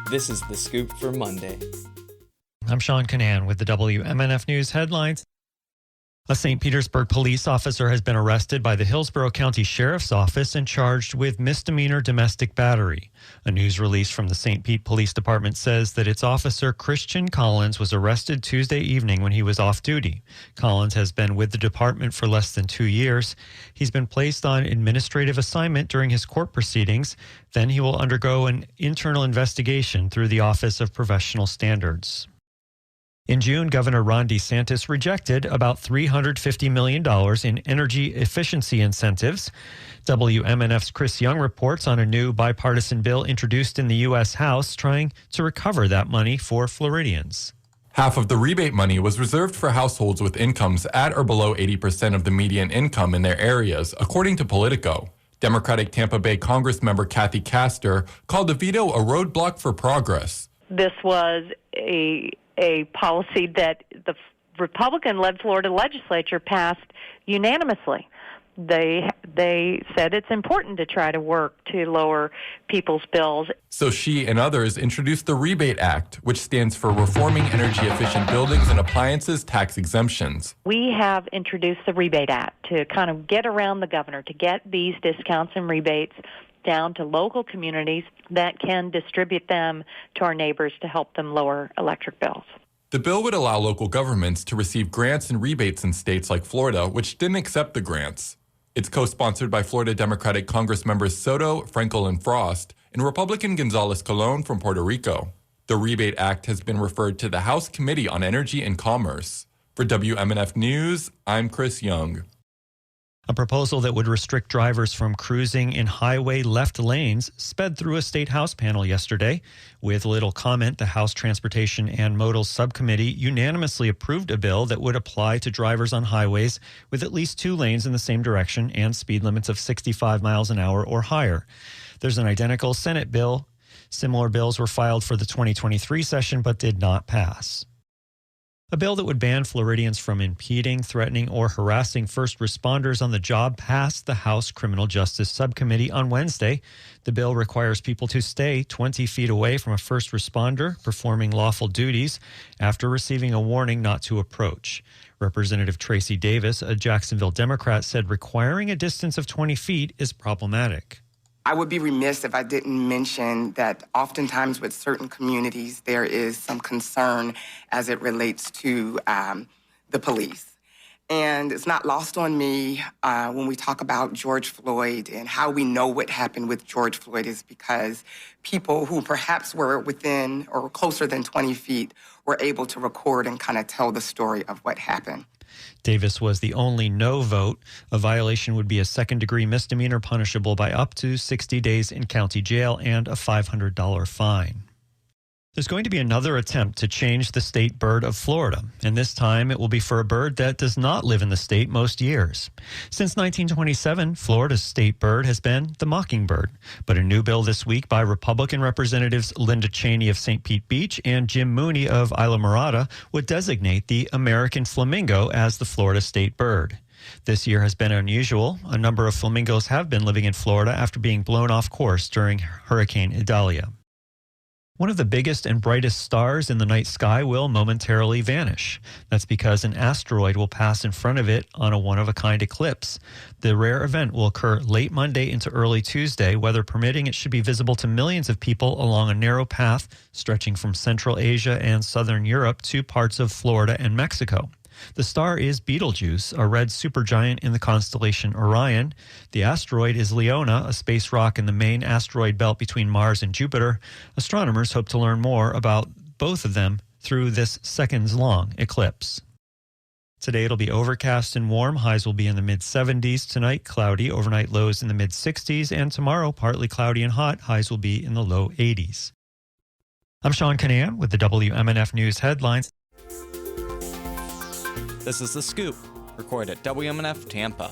This is The Scoop for Monday. I'm Sean Canan with the WMNF News headlines. A St. Petersburg police officer has been arrested by the Hillsborough County Sheriff's Office and charged with misdemeanor domestic battery. A news release from the St. Pete Police Department says that its officer Christian Collins was arrested Tuesday evening when he was off duty. Collins has been with the department for less than 2 years. He's been placed on administrative assignment during his court proceedings. Then he will undergo an internal investigation through the Office of Professional Standards. In June, Governor Ron DeSantis rejected about $350 million in energy efficiency incentives. WMNF's Chris Young reports on a new bipartisan bill introduced in the U.S. House trying to recover that money for Floridians. Half of the rebate money was reserved for households with incomes at or below 80% of the median income in their areas, according to Politico. Democratic Tampa Bay Congressmember Kathy Castor called the veto a roadblock for progress. This was a policy that the Republican-led Florida legislature passed unanimously. They said it's important to try to work to lower people's bills. So she and others introduced the Rebate Act, which stands for Reforming Energy-Efficient Buildings and Appliances Tax Exemptions. We have introduced the Rebate Act to kind of get around the governor, to get these discounts and rebates down to local communities that can distribute them to our neighbors to help them lower electric bills. The bill would allow local governments to receive grants and rebates in states like Florida, which didn't accept the grants. It's co-sponsored by Florida Democratic Congressmembers Soto, Frankel, and Frost, and Republican Gonzales Colon from Puerto Rico. The Rebate Act has been referred to the House Committee on Energy and Commerce. For WMNF News, I'm Chris Young. A proposal that would restrict drivers from cruising in highway left lanes sped through a state House panel yesterday. With little comment, the House Transportation and Modal Subcommittee unanimously approved a bill that would apply to drivers on highways with at least 2 lanes in the same direction and speed limits of 65 miles an hour or higher. There's an identical Senate bill. Similar bills were filed for the 2023 session but did not pass. A bill that would ban Floridians from impeding, threatening, or harassing first responders on the job passed the House Criminal Justice Subcommittee on Wednesday. The bill requires people to stay 20 feet away from a first responder performing lawful duties after receiving a warning not to approach. Representative Tracy Davis, a Jacksonville Democrat, said requiring a distance of 20 feet is problematic. I would be remiss if I didn't mention that oftentimes with certain communities, there is some concern as it relates to the police. And it's not lost on me when we talk about George Floyd and how we know what happened with George Floyd is because people who perhaps were within or closer than 20 feet were able to record and kind of tell the story of what happened. Davis was the only no vote. A violation would be a second-degree misdemeanor punishable by up to 60 days in county jail and a $500 fine. There's going to be another attempt to change the state bird of Florida, and this time it will be for a bird that does not live in the state most years. Since 1927, Florida's state bird has been the mockingbird, but a new bill this week by Republican Representatives Linda Cheney of St. Pete Beach and Jim Mooney of Isla Mirada would designate the American flamingo as the Florida state bird. This year has been unusual. A number of flamingos have been living in Florida after being blown off course during Hurricane Idalia. One of the biggest and brightest stars in the night sky will momentarily vanish. That's because an asteroid will pass in front of it on a one-of-a-kind eclipse. The rare event will occur late Monday into early Tuesday. Weather permitting, it should be visible to millions of people along a narrow path stretching from Central Asia and Southern Europe to parts of Florida and Mexico. The star is Betelgeuse, a red supergiant in the constellation Orion. The asteroid is Leona, a space rock in the main asteroid belt between Mars and Jupiter. Astronomers hope to learn more about both of them through this seconds-long eclipse. Today it'll be overcast and warm. Highs will be in the mid-70s. Tonight, cloudy. Overnight lows in the mid-60s. And tomorrow, partly cloudy and hot. Highs will be in the low 80s. I'm Sean Canan with the WMNF News headlines. This is The Scoop, recorded at WMNF Tampa.